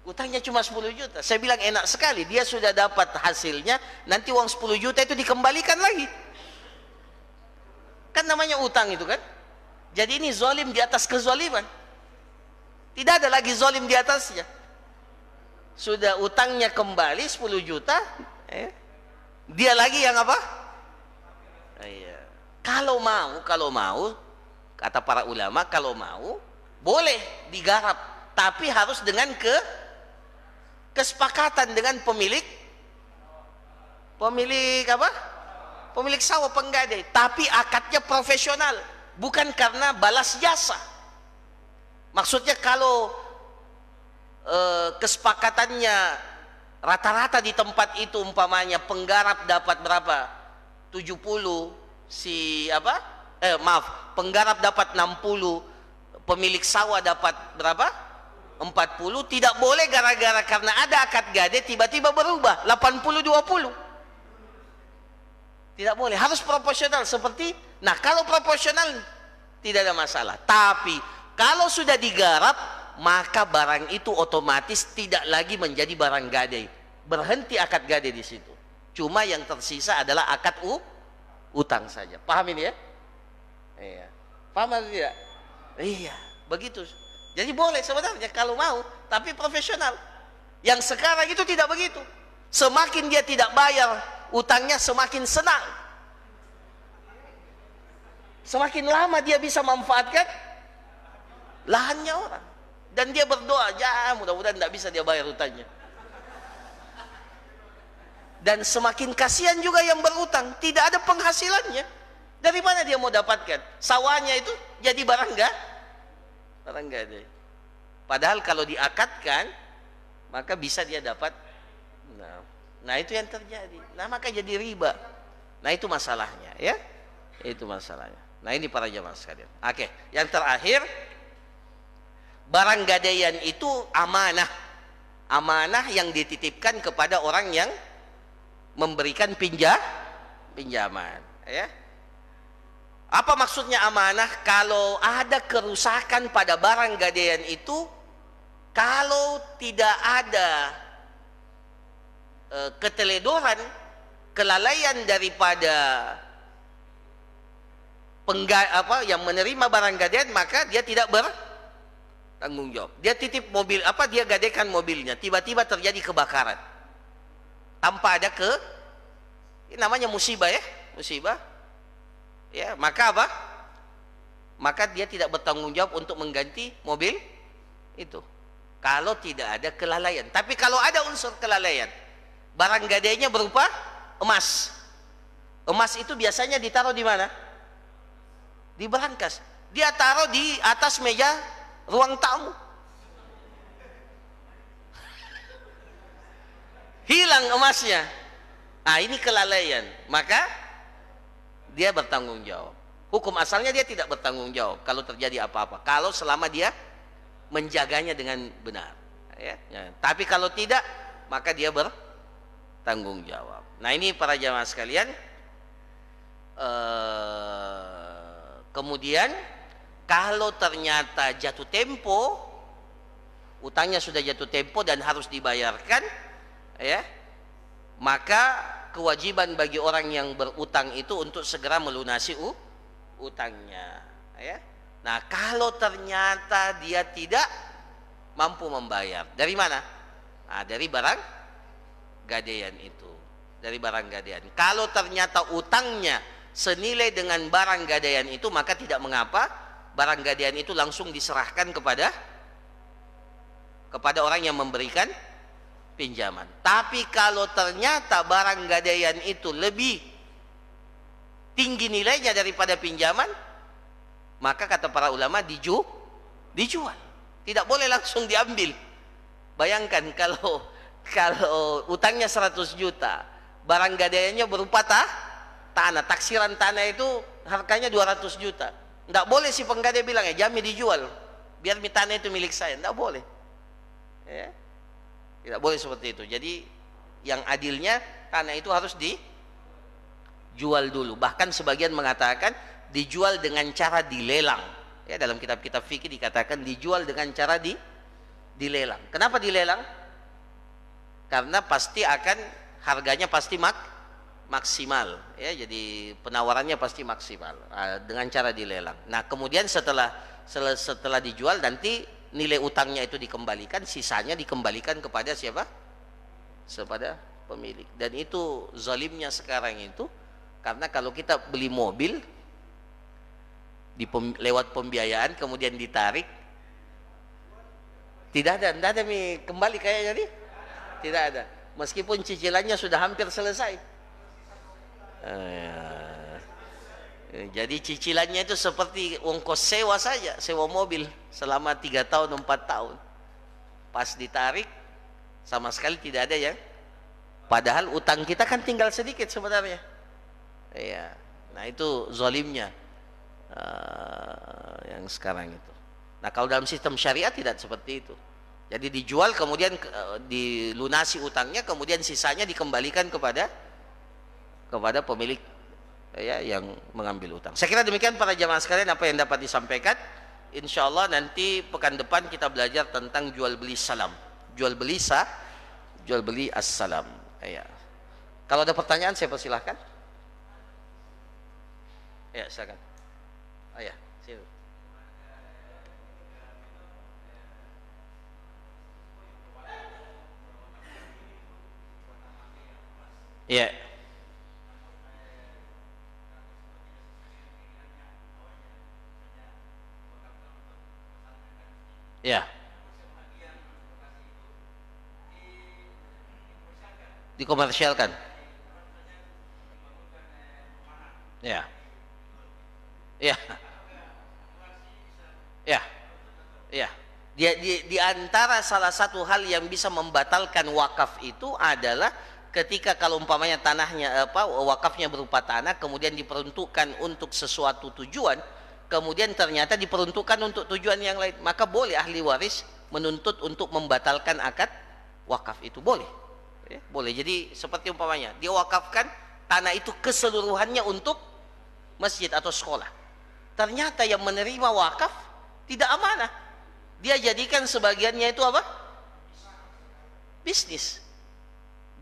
Utangnya cuma 10 juta. Saya bilang enak sekali, dia sudah dapat hasilnya, nanti uang 10 juta itu dikembalikan lagi. Kan namanya utang itu kan. Jadi ini zalim di atas kezaliman. Tidak ada lagi zalim di atasnya. Sudah utangnya kembali 10 juta, dia lagi yang apa? Kalau mau, kata para ulama, kalau mau boleh digarap, tapi harus dengan kesepakatan dengan pemilik apa? Pemilik sawah, penggadai, tapi akadnya profesional, bukan karena balas jasa. Maksudnya kalau kesepakatannya rata-rata di tempat itu, umpamanya penggarap dapat berapa? 70, penggarap dapat 60, pemilik sawah dapat berapa? 40. Tidak boleh gara-gara karena ada akad gade tiba-tiba berubah 80-20. Tidak boleh, harus proporsional seperti. Nah, kalau proporsional tidak ada masalah. Tapi kalau sudah digarap, maka barang itu otomatis tidak lagi menjadi barang gade. Berhenti akad gade di situ. Cuma yang tersisa adalah akad utang saja. Paham ini ya? Iya. Paham atau tidak? Iya, begitu. Jadi boleh sebenarnya kalau mau, tapi profesional. Yang sekarang itu tidak begitu. Semakin dia tidak bayar utangnya, semakin senang. Semakin lama dia bisa manfaatkan lahannya orang. Dan dia berdoa, ya mudah-mudahan tidak bisa dia bayar utangnya. Dan semakin kasihan juga yang berutang, tidak ada penghasilannya. Dari mana dia mau dapatkan? Sawahnya itu jadi barang gade. Padahal kalau diakadkan, maka bisa dia dapat. Nah itu yang terjadi. Nah maka jadi riba. Nah itu masalahnya, ya. Itu masalahnya. Nah ini para jamaah sekalian. Oke, yang terakhir, barang gadaian itu amanah. Amanah yang dititipkan kepada orang yang memberikan pinjaman, ya. Apa maksudnya amanah? Kalau ada kerusakan pada barang gadaian itu, kalau tidak ada keteledoran, kelalaian daripada yang menerima barang gadaian, maka dia tidak bertanggung jawab. Dia titip mobil, dia gadaikan mobilnya, tiba-tiba terjadi kebakaran tanpa ada namanya musibah, ya, musibah. Ya, maka apa? Maka dia tidak bertanggung jawab untuk mengganti mobil itu. Kalau tidak ada kelalaian. Tapi kalau ada unsur kelalaian, barang gadainya berupa emas. Emas itu biasanya ditaruh di mana? Di berangkas. Dia taruh di atas meja ruang tamu. Hilang emasnya. Ah, ini kelalaian. Maka dia bertanggung jawab. Hukum asalnya dia tidak bertanggung jawab kalau terjadi apa-apa, kalau selama dia menjaganya dengan benar, ya. Tapi kalau tidak, maka dia bertanggung jawab. Nah ini para jamaah sekalian. Kemudian kalau ternyata jatuh tempo, utangnya sudah jatuh tempo dan harus dibayarkan, ya, maka kewajiban bagi orang yang berutang itu untuk segera melunasi utangnya, ya. Nah, kalau ternyata dia tidak mampu membayar, dari mana? Nah, dari barang gadaian itu, dari barang gadaian. Kalau ternyata utangnya senilai dengan barang gadaian itu, maka tidak mengapa barang gadaian itu langsung diserahkan kepada orang yang memberikan pinjaman. Tapi kalau ternyata barang gadaian itu lebih tinggi nilainya daripada pinjaman, maka kata para ulama dijual. Tidak boleh langsung diambil. Bayangkan kalau utangnya 100 juta, barang gadaiannya berupa tanah, taksiran tanah itu harganya 200 juta. Tidak boleh si penggadai bilang, ya jamin dijual, biar tanah itu milik saya. Tidak boleh, ya. Tidak boleh seperti itu. Jadi yang adilnya tanah itu harus dijual dulu. Bahkan sebagian mengatakan dijual dengan cara dilelang. Ya, dalam kitab-kitab fikih dikatakan dijual dengan cara dilelang. Kenapa dilelang? Karena pasti akan harganya pasti maksimal, ya. Jadi penawarannya pasti maksimal dengan cara dilelang. Nah, kemudian setelah dijual, nanti nilai utangnya itu dikembalikan, sisanya dikembalikan kepada siapa? Kepada pemilik. Dan itu zalimnya sekarang itu, karena kalau kita beli mobil lewat pembiayaan kemudian ditarik, tidak ada kembali kayaknya nih, tidak ada, meskipun cicilannya sudah hampir selesai. Jadi cicilannya itu seperti ongkos sewa saja, sewa mobil selama 3 tahun 4 tahun. Pas ditarik sama sekali tidak ada yang, padahal utang kita kan tinggal sedikit sebenarnya. Iya. Nah, itu zalimnya yang sekarang itu. Nah, kalau dalam sistem syariat tidak seperti itu. Jadi dijual kemudian dilunasi utangnya, kemudian sisanya dikembalikan kepada pemilik, ya, yang mengambil utang. Saya kira demikian para jamaah sekalian apa yang dapat disampaikan. Insya Allah nanti pekan depan kita belajar tentang jual beli salam, jual beli assalam. Ya. Kalau ada pertanyaan saya persilahkan. Ya, silakan. Oh ya, sini. Ya. Ya. Dikomersialkan. Ya. Ya. Ya. Ya. Di antara salah satu hal yang bisa membatalkan wakaf itu adalah ketika kalau umpamanya tanahnya wakafnya berupa tanah kemudian diperuntukkan untuk sesuatu tujuan, kemudian ternyata diperuntukkan untuk tujuan yang lain, maka boleh ahli waris menuntut untuk membatalkan akad wakaf itu, boleh. Ya, boleh. Jadi seperti umpamanya dia wakafkan tanah itu keseluruhannya untuk masjid atau sekolah, ternyata yang menerima wakaf tidak amanah, dia jadikan sebagiannya itu apa? Bisnis,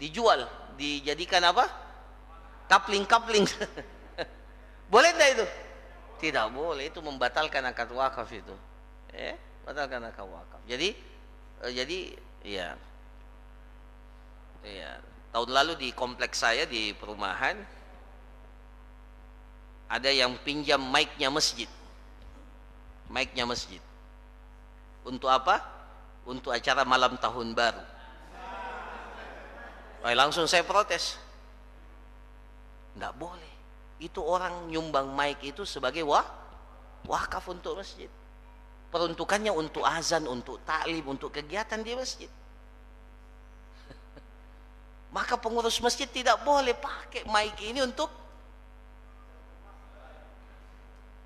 dijual, dijadikan apa? Kapling. Boleh enggak itu? Tidak boleh, itu membatalkan akad wakaf itu. Batalkan akad wakaf. Jadi ya. Tahun lalu di kompleks saya di perumahan ada yang pinjam mic-nya masjid. Mic-nya masjid. Untuk apa? Untuk acara malam tahun baru. Langsung saya protes. Enggak boleh. Itu orang nyumbang mic itu sebagai wakaf untuk masjid. Peruntukannya untuk azan, untuk taklim, untuk kegiatan di masjid. Maka pengurus masjid tidak boleh pakai mic ini untuk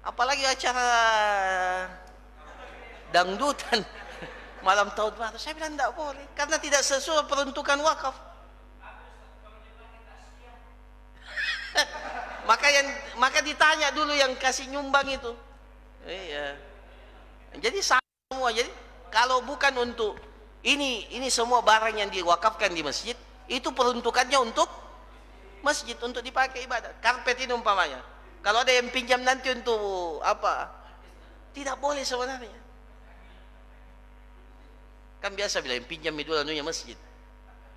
apalagi acara dangdutan malam tahun baru. Saya bilang tidak boleh karena tidak sesuai peruntukan wakaf. maka ditanya dulu yang kasih nyumbang itu. Iya. Jadi sama semua. Jadi kalau bukan untuk ini semua barang yang diwakafkan di masjid, itu peruntukannya untuk masjid, untuk dipakai ibadah. Karpet ini umpamanya, kalau ada yang pinjam nanti untuk apa, tidak boleh sebenarnya. Kan biasa bilang pinjam itu anunya masjid.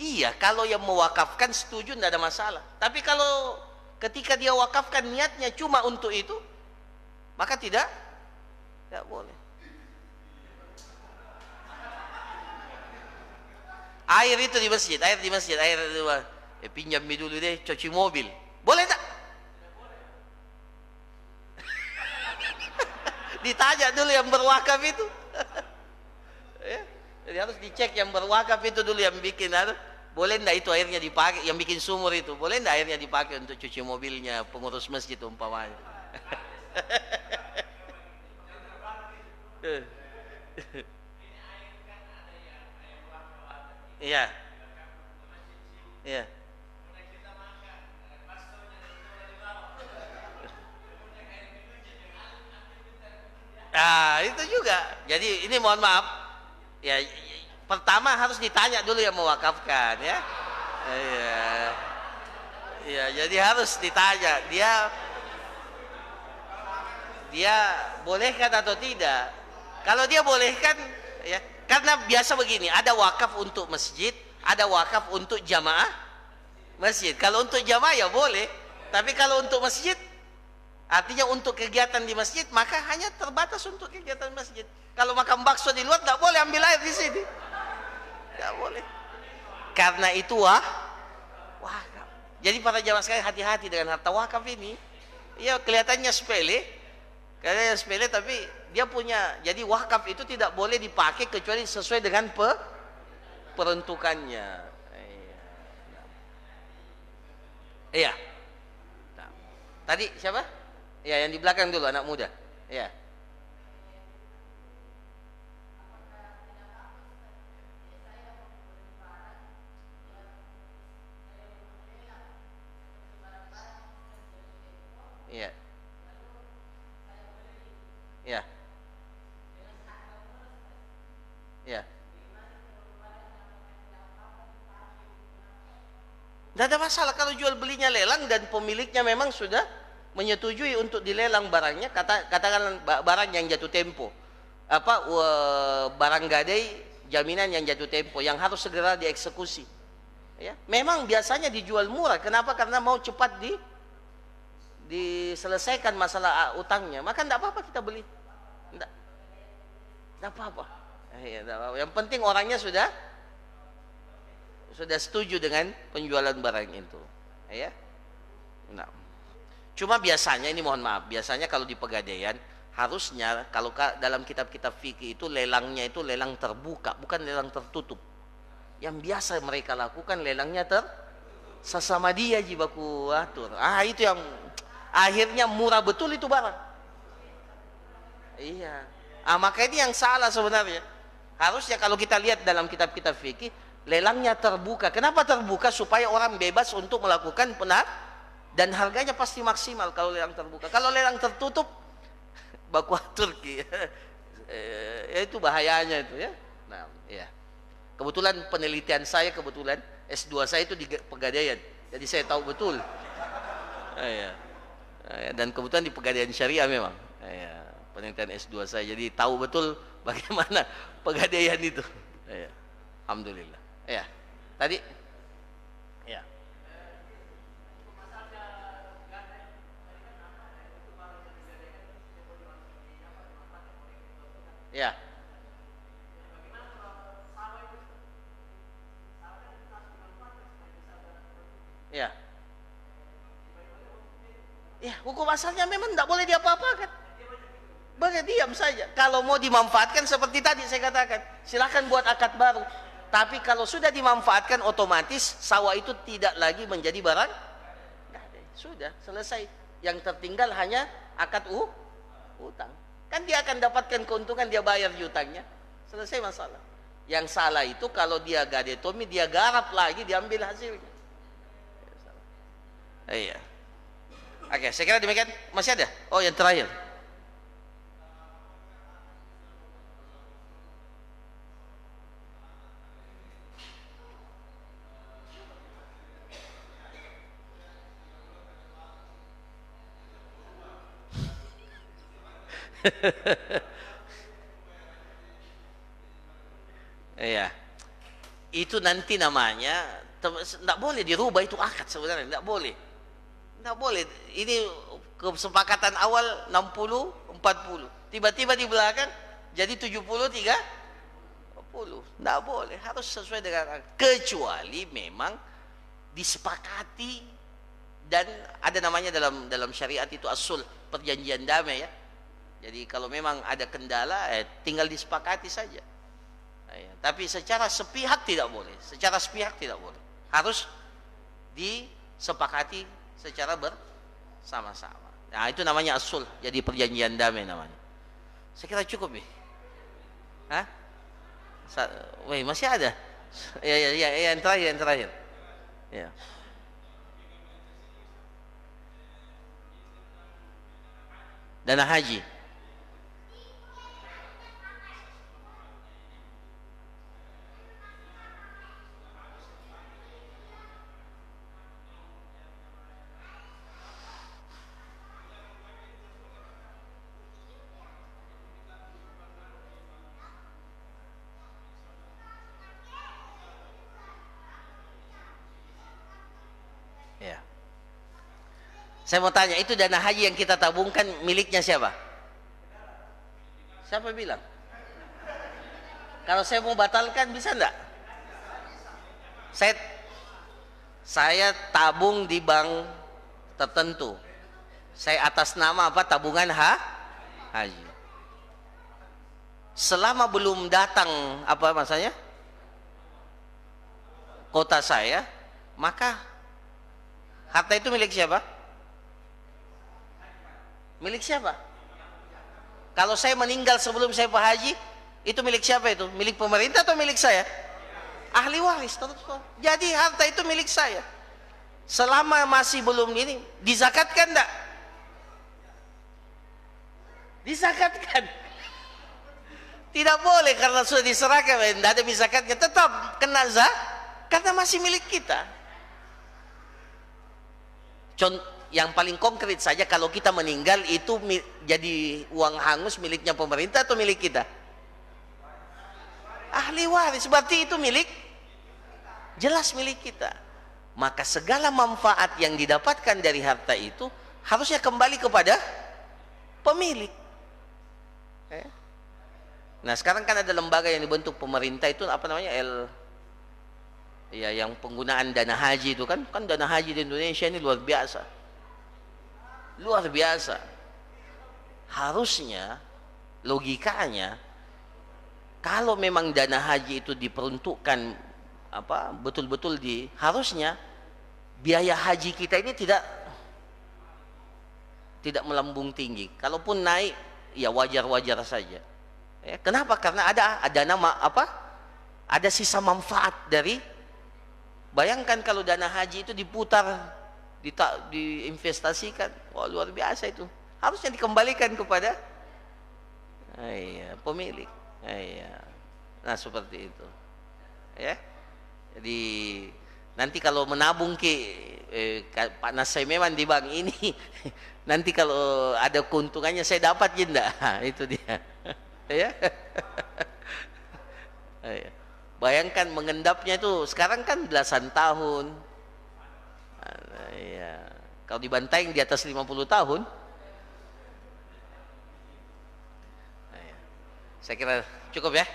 Iya, kalau yang mewakafkan setuju tidak ada masalah. Tapi kalau ketika dia wakafkan niatnya cuma untuk itu, maka tidak boleh. Air itu di masjid, air itu, pinjam dulu deh, cuci mobil, boleh tak? Ditanya dulu yang berwakaf itu. Ya, jadi harus dicek yang berwakaf itu dulu, yang bikin boleh enggak itu airnya dipakai, yang bikin sumur itu boleh enggak airnya dipakai untuk cuci mobilnya pengurus masjid umpamanya. Iya. Iya. Nah, itu juga. Jadi ini mohon maaf. Ya, pertama harus ditanya dulu yang mewakafkan ya. Iya. Iya, jadi harus ditanya dia bolehkan atau tidak. Kalau dia bolehkan ya, karena biasa begini, ada wakaf untuk masjid, ada wakaf untuk jamaah masjid. Kalau untuk jamaah ya boleh, tapi kalau untuk masjid, artinya untuk kegiatan di masjid, maka hanya terbatas untuk kegiatan masjid. Kalau makan bakso di luar tidak boleh ambil air di sini, tidak boleh. Karena itu wakaf. Jadi para jamaah sekalian, hati-hati dengan harta wakaf ini. Ya kelihatannya sepele, tapi dia punya. Jadi wakaf itu tidak boleh dipakai kecuali sesuai dengan peruntukannya. Iya. Nah, tadi siapa? Ya, yang di belakang dulu, anak muda. Ya. Iya. Iya. Iya. Tidak ada masalah kalau jual belinya lelang dan pemiliknya memang sudah menyetujui untuk dilelang barangnya, katakanlah barang yang jatuh tempo, barang gadai jaminan yang jatuh tempo yang harus segera dieksekusi. Ya, memang biasanya dijual murah. Kenapa? Karena mau cepat diselesaikan masalah utangnya. Maka tidak apa-apa kita beli. Tidak apa-apa. Yang penting orangnya sudah setuju dengan penjualan barang itu. Ya. Nah. Cuma biasanya ini mohon maaf, biasanya kalau di Pegadaian harusnya kalau dalam kitab-kitab fikih itu lelangnya itu lelang terbuka, bukan lelang tertutup. Yang biasa mereka lakukan lelangnya sesama dia jibaku atur. Itu yang akhirnya murah betul itu barang. Iya. Maka ini yang salah sebenarnya. Harusnya kalau kita lihat dalam kitab-kitab fikih, lelangnya terbuka. Kenapa terbuka? Supaya orang bebas untuk melakukan dan harganya pasti maksimal kalau lelang terbuka. Kalau lelang tertutup, baku Turki, ya itu bahayanya itu ya. Nah, ya. Kebetulan penelitian saya S2 saya itu di Pegadaian, jadi saya tahu betul. Ya. Dan kebetulan di Pegadaian Syariah memang. Ya. Penelitian S2 saya, jadi tahu betul bagaimana Pegadaian itu. Ya. Alhamdulillah. Ya. Tadi. Ya. Ya. Ya. Ya, hukum asalnya memang tidak boleh diapa-apakan. Bagi diam saja. Kalau mau dimanfaatkan seperti tadi saya katakan, silakan buat akad baru. Tapi kalau sudah dimanfaatkan, otomatis sawah itu tidak lagi menjadi barang. Sudah selesai. Yang tertinggal hanya akad utang. Kan dia akan dapatkan keuntungan, dia bayar utangnya. Selesai masalah. Yang salah itu kalau dia gadetomi, dia garap lagi, diambil hasilnya. Iya. Oke, saya kira demikian. Masih ada? Oh, yang terakhir. Iya. Itu nanti namanya tidak boleh dirubah, itu akad sebenarnya, tidak boleh. Tidak boleh. Ini kesepakatan awal 60-40. Tiba-tiba di belakang jadi 70-30. Tidak boleh, harus sesuai dengan akad. Kecuali memang disepakati dan ada namanya dalam syariat itu as-sulh, perjanjian damai ya. Jadi kalau memang ada kendala tinggal disepakati saja. Ya, tapi secara sepihak tidak boleh. Secara sepihak tidak boleh. Harus disepakati secara bersama-sama. Nah, itu namanya as-sulh, jadi perjanjian damai namanya. Saya kira cukup ya. Hah? Weh, masih ada? Ya, yang terakhir. Ya. Dana haji. Ya. Saya mau tanya, itu dana haji yang kita tabungkan miliknya siapa? Siapa bilang? Kalau saya mau batalkan bisa enggak? Saya tabung di bank tertentu. Saya atas nama apa? Tabungan haji. Selama belum datang apa masanya? Kota saya, maka harta itu milik siapa? Milik siapa? Kalau saya meninggal sebelum saya haji, itu milik siapa itu? Milik pemerintah atau milik saya? Ahli waris. Jadi harta itu milik saya. Selama masih belum ini, dizakatkan enggak? Dizakatkan. Tidak boleh karena sudah diserahkan, tidak ada zakatnya, tetap kena karena masih milik kita. Contoh yang paling konkret saja, kalau kita meninggal itu jadi uang hangus miliknya pemerintah atau milik kita? Ahli waris, berarti itu jelas milik kita. Maka segala manfaat yang didapatkan dari harta itu harusnya kembali kepada pemilik. Nah sekarang kan ada lembaga yang dibentuk pemerintah itu apa namanya, yang penggunaan dana haji itu kan dana haji di Indonesia ini luar biasa. Harusnya logikanya kalau memang dana haji itu diperuntukkan betul-betul harusnya biaya haji kita ini tidak melambung tinggi. Kalaupun naik ya wajar-wajar saja. Ya, kenapa? Karena ada ada sisa manfaat dari. Bayangkan kalau dana haji itu diputar, diinvestasikan, wah luar biasa itu. Harusnya dikembalikan kepada pemilik. Nah seperti itu. Ya. Jadi nanti kalau menabung Pak Nasai memang di bank ini, nanti kalau ada keuntungannya saya dapat jenda. Itu dia. Ya. Bayangkan mengendapnya itu sekarang kan belasan tahun. Ya. Kalau dibantai di atas 50 tahun. Saya kira cukup ya.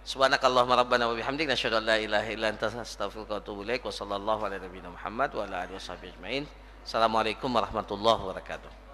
Subhanakallahumma rabbana wa bihamdik nasyhadu an la ilaha illa anta astaghfiruka wa atubu ilaik wa sallallahu ala nabiyyina Muhammad wa ala alihi washabihi ajmain. Assalamualaikum warahmatullahi wabarakatuh.